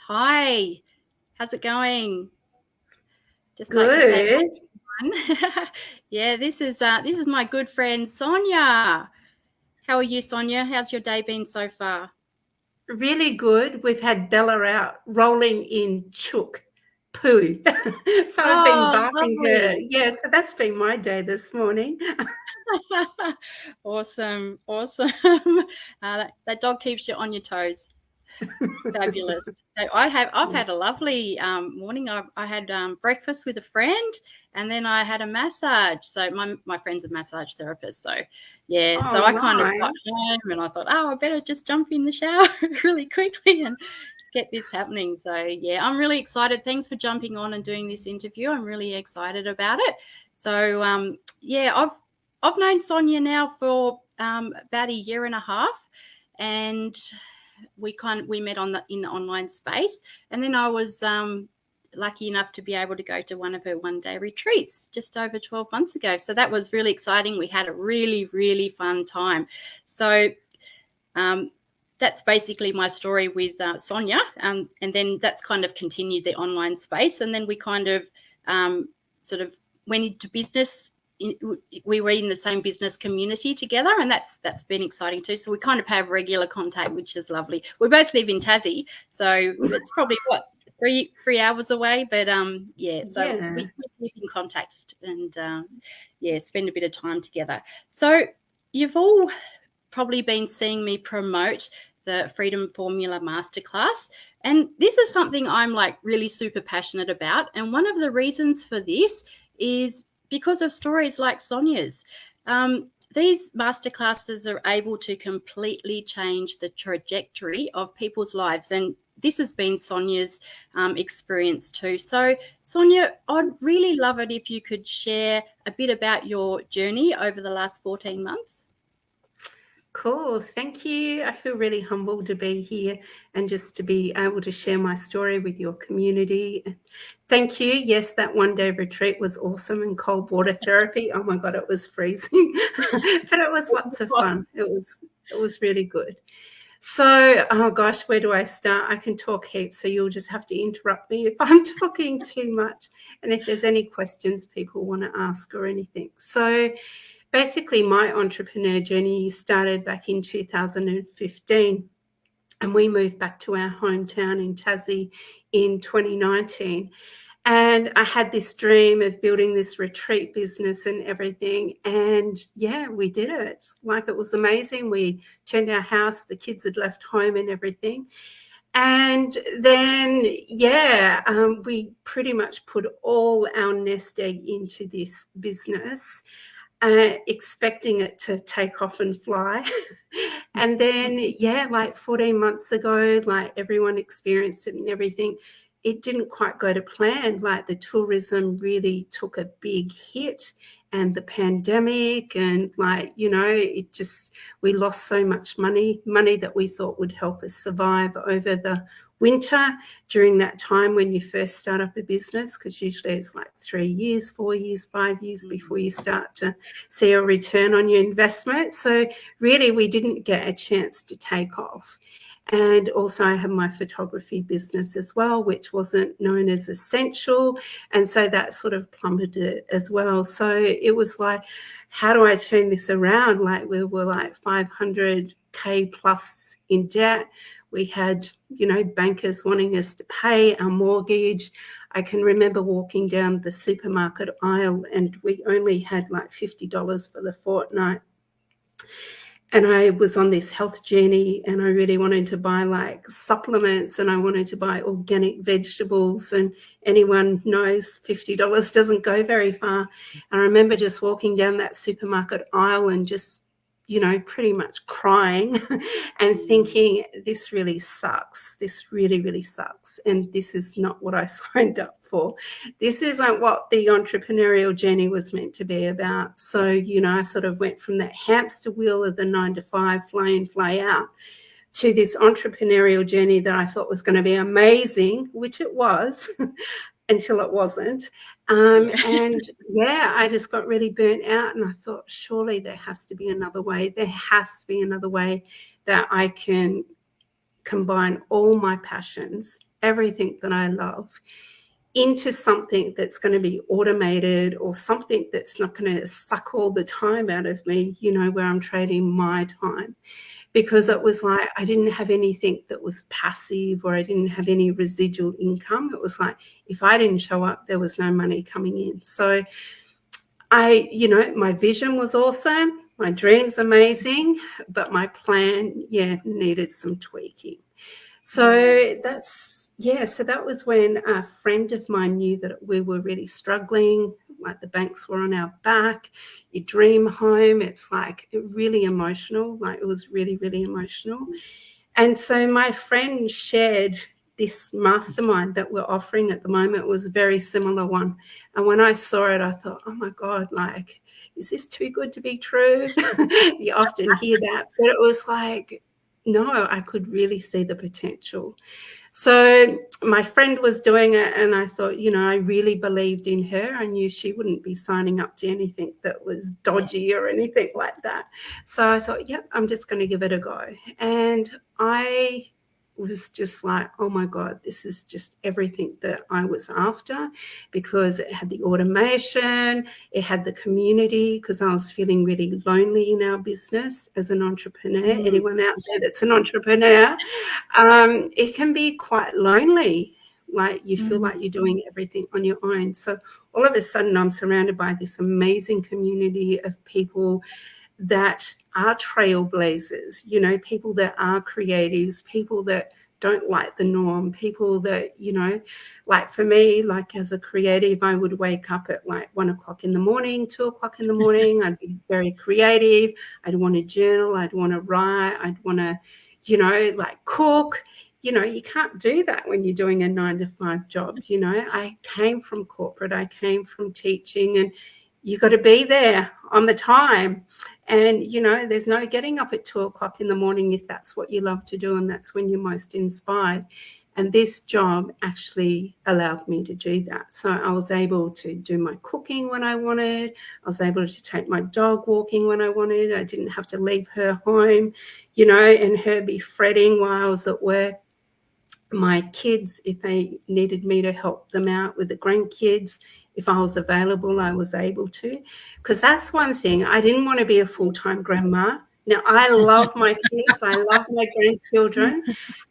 Hi, how's it going? Just like to say Good. hi. Yeah, this is my good friend Sonia. How are you, Sonia? How's your day been so far? Really good. We've had Bella out rolling in chook poo. So I've been Oh, bathing her. lovely. Yeah, so that's been my day this morning. Awesome, awesome. That dog keeps you on your toes. Fabulous. So I've had a lovely morning. I had breakfast with a friend, and then I had a massage. So my friend's a massage therapist. So yeah, Oh, so I kind of got nice. home and I thought, oh, I better just jump in the shower really quickly and get this happening. So yeah, I'm really excited. Thanks for jumping on and doing this interview. I'm really excited about it. So yeah, I've known Sonia now for about a year and a half, and we met in the online space, and then I was lucky enough to be able to go to one of her 1 day retreats just over 12 months ago. So that was really exciting. We had a really fun time. So um, that's basically my story with Sonia, and then that's kind of continued the online space, and then we kind of sort of went into business. We were in the same business community together, and that's been exciting too. So we kind of have regular contact, which is lovely. We both live in Tassie, so it's probably what, three hours away, but yeah, so Yeah. we keep in contact and yeah, spend a bit of time together. So you've all probably been seeing me promote the Freedom Formula Masterclass. And this is something I'm like really super passionate about. And one of the reasons for this is because of stories like Sonia's. These masterclasses are able to completely change the trajectory of people's lives. And this has been Sonia's experience too. So, Sonia, I'd really love it if you could share a bit about your journey over the last 14 months. Cool. Thank you. I feel really humbled to be here and just to be able to share my story with your community. Thank you. Yes, that 1 day retreat was awesome, and cold water therapy. Oh my God, it was freezing. But it was lots of fun. It was really good. So, oh gosh, where do I start? I can talk heaps, so you'll just have to interrupt me if I'm talking too much. And if there's any questions people want to ask or anything. So, basically, my entrepreneur journey started back in 2015, and we moved back to our hometown in Tassie in 2019. And I had this dream of building this retreat business and everything. And yeah, we did it. Like, it was amazing. We turned our house, the kids had left home and everything. And then, yeah, we pretty much put all our nest egg into this business, expecting it to take off and fly. And then, yeah, like 14 months ago, like everyone experienced it and everything. It didn't quite go to plan. Like, the tourism really took a big hit, and the pandemic, and like, it just, we lost so much money that we thought would help us survive over the winter during that time when you first start up a business, because usually it's like 3 years, 4 years, 5 years before you start to see a return on your investment. So really, we didn't get a chance to take off. And also, I have my photography business as well, which wasn't known as essential. And so that sort of plummeted as well. So it was like, how do I turn this around? Like, we were like 500K plus in debt. We had, bankers wanting us to pay our mortgage. I can remember walking down the supermarket aisle, and we only had like $50 for the fortnight. And I was on this health journey, and I really wanted to buy like supplements, and I wanted to buy organic vegetables. And anyone knows $50 doesn't go very far. And I remember just walking down that supermarket aisle and just, pretty much crying and thinking, this really sucks. This really, really sucks. And this is not what I signed up for. This isn't what the entrepreneurial journey was meant to be about. So, I sort of went from that hamster wheel of the 9 to 5, fly in, fly out, to this entrepreneurial journey that I thought was going to be amazing, which it was, until it wasn't. Yeah. And yeah, I just got really burnt out, and I thought, surely there has to be another way. There has to be another way that I can combine all my passions everything that I love into something that's going to be automated or something that's not going to suck all the time out of me, where I'm trading my time. Because it was like I didn't have anything that was passive, or I didn't have any residual income. It was like if I didn't show up, there was no money coming in. So my vision was awesome, my dreams amazing, but my plan, needed some tweaking. So so that was when a friend of mine knew that we were really struggling, like the banks were on our back. Your dream home, it's like really emotional, like it was really, really emotional. And so my friend shared this mastermind that we're offering at the moment. Was a very similar one. And when I saw it, I thought, oh my God, like, is this too good to be true? You often hear that, but it was like, no, I could really see the potential. So my friend was doing it, and I thought, I really believed in her. I knew she wouldn't be signing up to anything that was dodgy or anything like that. So I thought, I'm just going to give it a go. And I was just like, oh my God, this is just everything that I was after, because it had the automation, it had the community, because I was feeling really lonely in our business as an entrepreneur. Anyone out there that's an entrepreneur, it can be quite lonely. Like you feel like you're doing everything on your own. So all of a sudden I'm surrounded by this amazing community of people that are trailblazers, people that are creatives, people that don't like the norm, people that, like for me, like as a creative, I would wake up at like 1 o'clock in the morning, 2 o'clock in the morning. I'd be very creative. I'd want to journal. I'd want to write. I'd want to, like cook. You can't do that when you're doing a 9-to-5 job. I came from corporate. I came from teaching, and you got to be there on the time. And, there's no getting up at 2 o'clock in the morning if that's what you love to do and that's when you're most inspired. And this job actually allowed me to do that. So I was able to do my cooking when I wanted. I was able to take my dog walking when I wanted. I didn't have to leave her home, and her be fretting while I was at work. My kids, if they needed me to help them out with the grandkids, if I was available, I was able to. Because that's one thing. I didn't want to be a full-time grandma. Now, I love my kids. I love my grandchildren.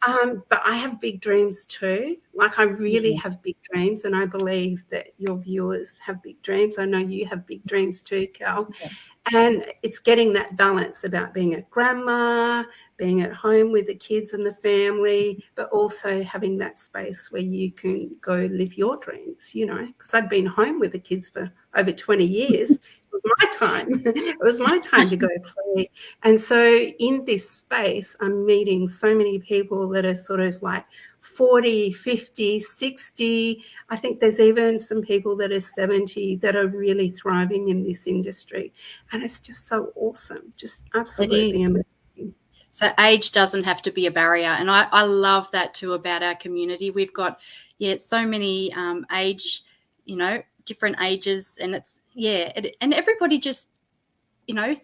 But I have big dreams too. Like I really have big dreams. And I believe that your viewers have big dreams. I know you have big dreams too, Cal. And it's getting that balance about being a grandma, being at home with the kids and the family, but also having that space where you can go live your dreams, because I'd been home with the kids for over 20 years. It was my time. It was my time to go play. And so in this space, I'm meeting so many people that are sort of like 40, 50, 60. I think there's even some people that are 70 that are really thriving in this industry. And it's just so awesome, just absolutely amazing. So age doesn't have to be a barrier. And I love that too about our community. We've got, so many age, different ages. And it's, and everybody just,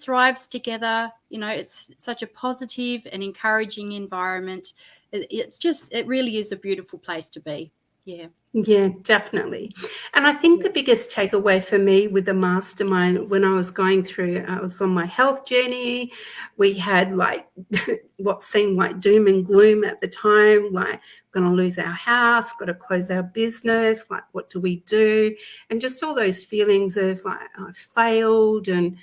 thrives together. It's such a positive and encouraging environment. It really is a beautiful place to be. Yeah, definitely. And I think the biggest takeaway for me with the mastermind, when I was going through, I was on my health journey. We had like what seemed like doom and gloom at the time, like we're going to lose our house, got to close our business, like what do we do? And just all those feelings of like I failed, and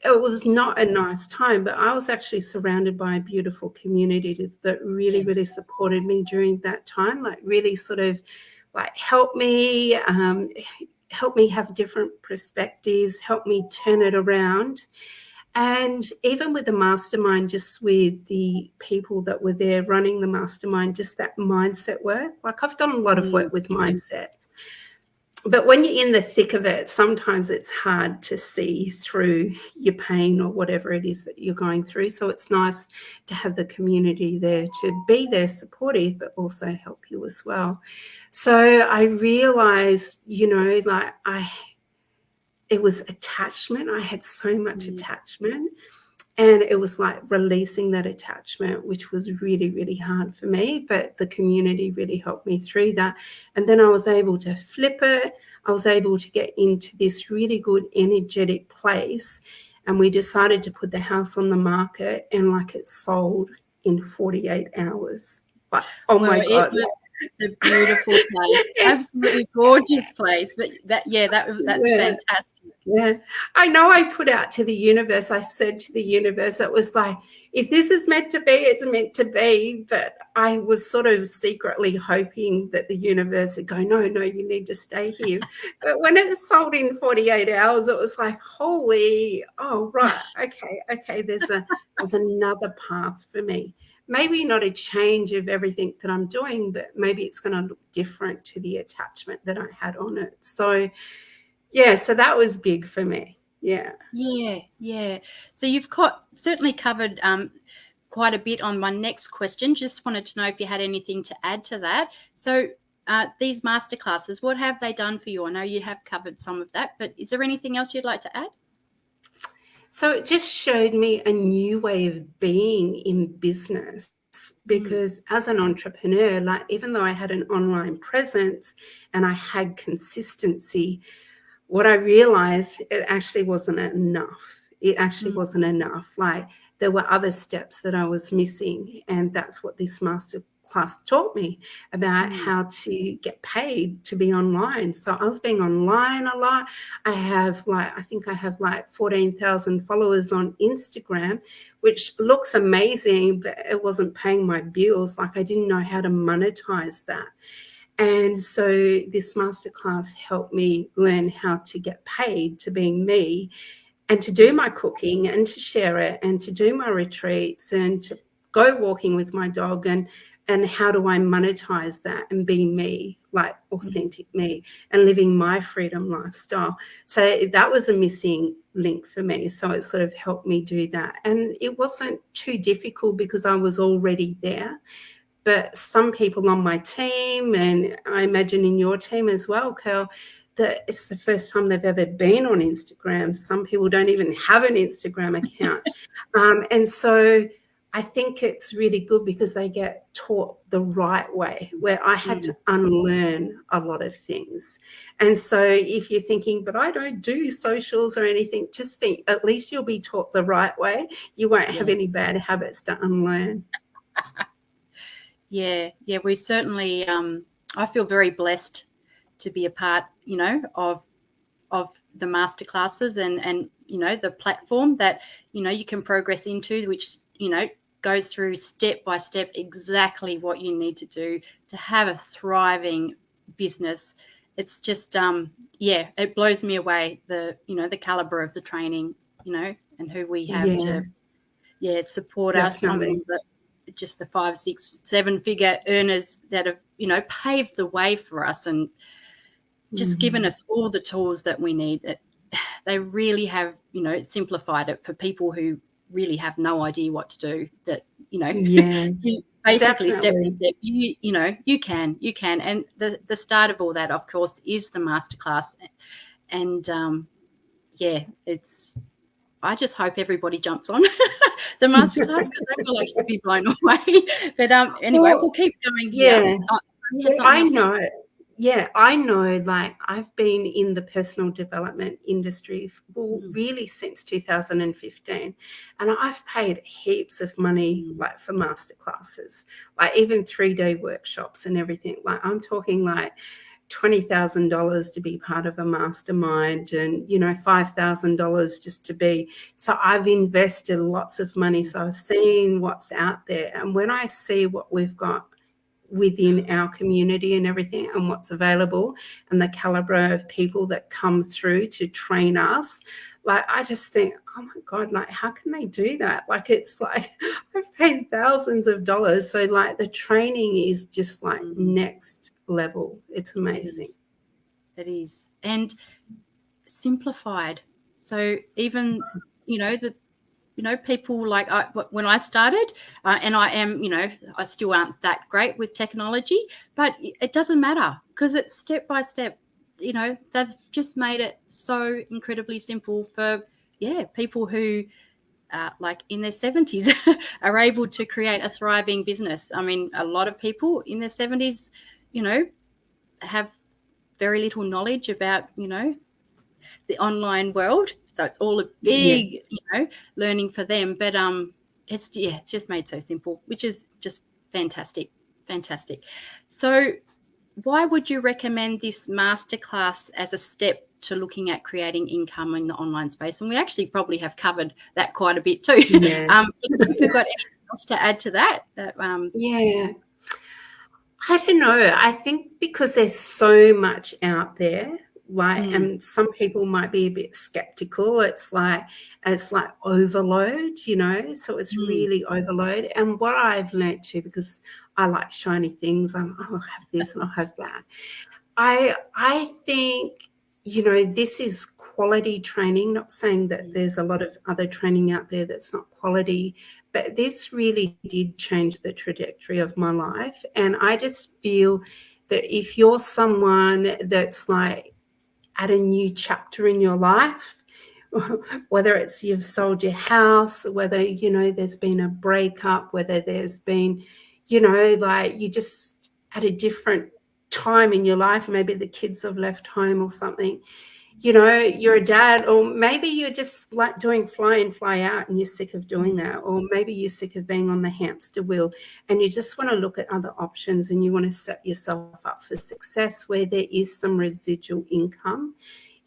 it was not a nice time, but I was actually surrounded by a beautiful community that really, really supported me during that time, like really sort of like help me have different perspectives, help me turn it around. And even with the mastermind, just with the people that were there running the mastermind, just that mindset work. Like I've done a lot of work with mindset. But when you're in the thick of it, sometimes it's hard to see through your pain or whatever it is that you're going through. So it's nice to have the community there to be there supportive, but also help you as well. So I realized, it was attachment. I had so much attachment. And it was like releasing that attachment, which was really, really hard for me. But the community really helped me through that. And then I was able to flip it. I was able to get into this really good energetic place. And we decided to put the house on the market, and like it sold in 48 hours. Like, oh Well, my God. it's a beautiful place, It's, absolutely gorgeous place. But that's yeah. fantastic. Yeah, I know I put out to the universe, I said to the universe, it was like, if this is meant to be, it's meant to be. But I was sort of secretly hoping that the universe would go, no, you need to stay here. But when it sold in 48 hours, it was like, holy, oh, right. Okay, there's another path for me. Maybe not a change of everything that I'm doing, but maybe it's going to look different to the attachment that I had on it. So yeah, so that was big for me. Yeah. Yeah. So you've certainly covered quite a bit on my next question. Just wanted to know if you had anything to add to that. So these masterclasses, what have they done for you? I know you have covered some of that, but is there anything else you'd like to add? So it just showed me a new way of being in business, because as an entrepreneur, like even though I had an online presence and I had consistency, what I realized, it actually wasn't enough. It actually wasn't enough. Like there were other steps that I was missing. And that's what this master class taught me about, how to get paid to be online. So I was being online a lot. I think I have like 14,000 followers on Instagram, which looks amazing, but it wasn't paying my bills. Like I didn't know how to monetize that. And so this masterclass helped me learn how to get paid to being me, and to do my cooking and to share it and to do my retreats and to go walking with my dog, and how do I monetize that and be me, like authentic me, and living my freedom lifestyle. So that was a missing link for me. So it sort of helped me do that. And it wasn't too difficult because I was already there. But some people on my team, and I imagine in your team as well, Kel, that it's the first time they've ever been on Instagram. Some people don't even have an Instagram account. And so I think it's really good because they get taught the right way, where I had to unlearn a lot of things. And so if you're thinking, but I don't do socials or anything, just think at least you'll be taught the right way. You won't have any bad habits to unlearn. Yeah, we certainly. I feel very blessed to be a part, of the masterclasses and the platform that you can progress into, which goes through step by step exactly what you need to do to have a thriving business. It's just it blows me away, the caliber of the training, and who we have to support us. I Definitely. mean, just the 5, 6, 7-figure earners that have paved the way for us and just given us all the tools that we need. That they really have simplified it for people who really have no idea what to do. That you basically step by step, you can. And the start of all that, of course, is the masterclass. And I just hope everybody jumps on the masterclass, because they will actually be blown away. But anyway, we'll keep going here. I know. Yeah, I know. Like I've been in the personal development industry really since 2015, and I've paid heaps of money like for masterclasses, like even 3-day workshops and everything. Like I'm talking like $20,000 to be part of a mastermind, and $5,000 just to be. So I've invested lots of money. So I've seen what's out there, and when I see what we've got within our community and everything, and what's available, and the caliber of people that come through to train us, like I just think, oh my God, like how can they do that? Like it's like I've paid thousands of dollars. So like the training is just like next level. It's amazing. It is. And simplified. So even people like when I started, and I am, I still aren't that great with technology, but it doesn't matter because it's step by step. They've just made it so incredibly simple for people who like in their 70s are able to create a thriving business. I mean, a lot of people in their 70s, have very little knowledge about, the online world. So it's all a Yeah. big, learning for them. But it's just made so simple, which is just fantastic. Fantastic. So why would you recommend this masterclass as a step to looking at creating income in the online space? And we actually probably have covered that quite a bit too. Yeah. If you've got anything else to add to that, Yeah. I don't know. I think because there's so much out there, right? And some people might be a bit skeptical. It's like overload, so it's really overload. And what I've learned too, because I like shiny things, I'll have this and I'll have that. I think, this is quality training, not saying that there's a lot of other training out there that's not quality, but this really did change the trajectory of my life. And I just feel that if you're someone that's like at a new chapter in your life, whether it's you've sold your house, whether, there's been a breakup, whether there's been, like you just at a different time in your life, maybe the kids have left home or something, you're a dad, or maybe you're just like doing fly in, fly out and you're sick of doing that, or maybe you're sick of being on the hamster wheel and you just want to look at other options and you want to set yourself up for success where there is some residual income.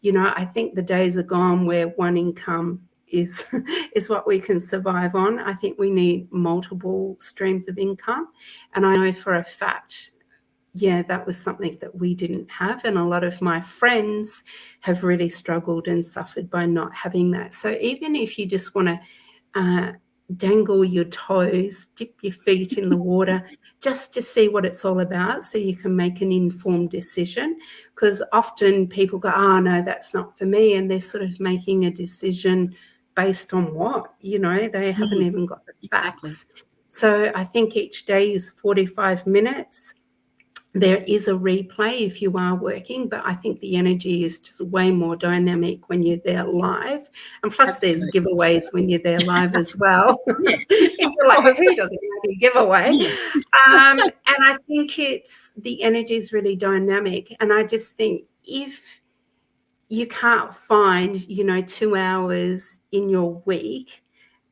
I think the days are gone where one income is what we can survive on. I think we need multiple streams of income. And I know for a fact, that was something that we didn't have. And a lot of my friends have really struggled and suffered by not having that. So even if you just want to dangle your toes, dip your feet in the water, just to see what it's all about so you can make an informed decision. Because often people go, oh, no, that's not for me. And they're sort of making a decision based on what? They haven't even got the facts. Exactly. So I think each day is 45 minutes. There is a replay if you are working, but I think the energy is just way more dynamic when you're there live. And plus Absolutely. There's giveaways when you're there live as well. If you're like, who doesn't have a giveaway? And I think the energy is really dynamic. And I just think if you can't find, 2 hours in your week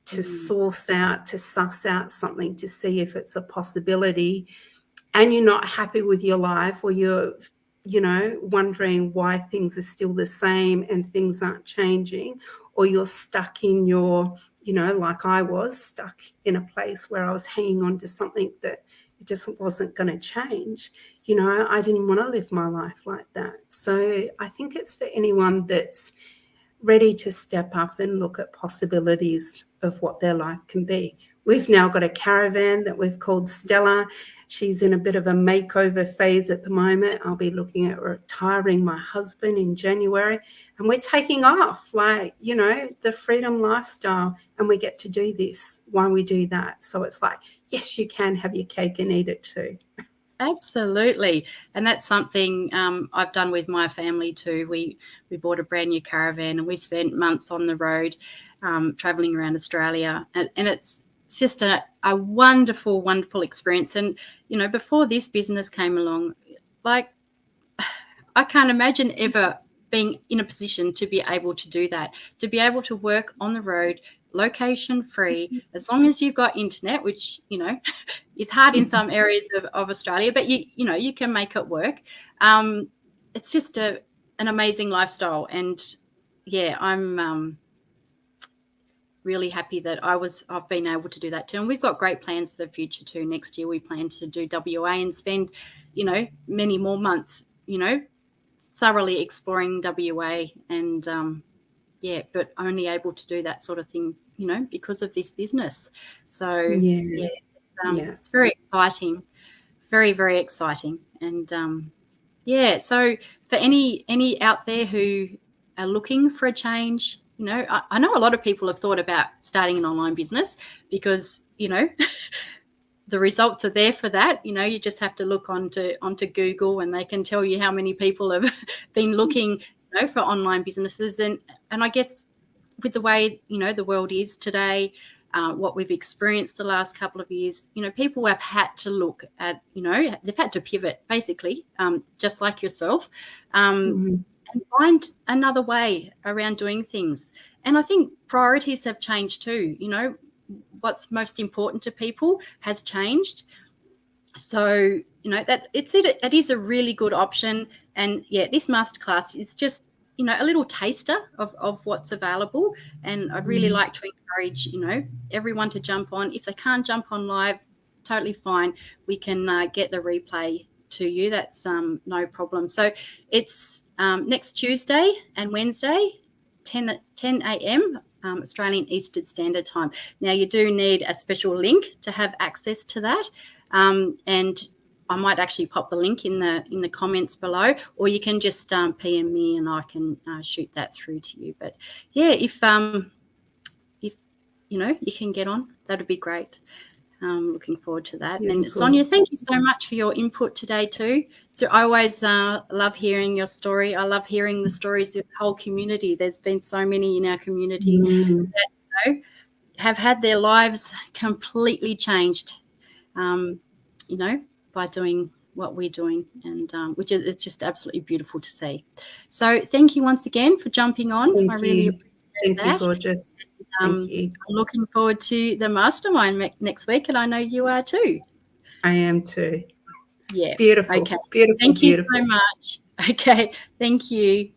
to suss out something to see if it's a possibility, and you're not happy with your life, or you're, wondering why things are still the same and things aren't changing, or you're stuck in your, like I was stuck in a place where I was hanging on to something that it just wasn't going to change. I didn't want to live my life like that. So I think it's for anyone that's ready to step up and look at possibilities of what their life can be. We've now got a caravan that we've called Stella. She's in a bit of a makeover phase at the moment. I'll be looking at retiring my husband in January, and we're taking off, the freedom lifestyle, and we get to do this while we do that. So it's like, yes, you can have your cake and eat it too. Absolutely. And that's something I've done with my family too. We bought a brand new caravan and we spent months on the road traveling around Australia. And it's just a wonderful, wonderful experience. And, before this business came along, like, I can't imagine ever being in a position to be able to do that, to be able to work on the road, location free, as long as you've got internet, which, is hard in some areas of Australia, but you can make it work. It's just an amazing lifestyle. And I'm really happy that I've been able to do that too. And we've got great plans for the future too. Next year we plan to do WA and spend, many more months, thoroughly exploring WA, and but only able to do that sort of thing, because of this business. So it's very exciting, very, very exciting. And so for any out there who are looking for a change, I know a lot of people have thought about starting an online business because, the results are there for that. You just have to look onto Google and they can tell you how many people have been looking, for online businesses. And I guess with the way, the world is today, what we've experienced the last couple of years, people have had to look at, they've had to pivot basically, just like yourself, and find another way around doing things. And I think priorities have changed too. What's most important to people has changed. So, that it is a really good option. And yeah, this masterclass is just, a little taster of what's available. And I'd really like to encourage, everyone to jump on. If they can't jump on live, totally fine. We can get the replay to you. That's no problem. So it's next Tuesday and Wednesday, 10 a.m. Australian Eastern Standard Time. Now, you do need a special link to have access to that. And I might actually pop the link in the comments below, or you can just PM me and I can shoot that through to you. But yeah, if you can get on, that'd be great. Looking forward to that. Beautiful. And Sonia, thank you so much for your input today too. So I always love hearing your story. I love hearing the stories of the whole community. There's been so many in our community that have had their lives completely changed. By doing what we're doing, and which is, it's just absolutely beautiful to see. So thank you once again for jumping on. I really appreciate that. Thank you, gorgeous. Thank you. I'm looking forward to the mastermind next week, and I know you are too. I am too. Yeah. Beautiful. Okay. Beautiful. Thank beautiful. you so much. Okay. Thank you.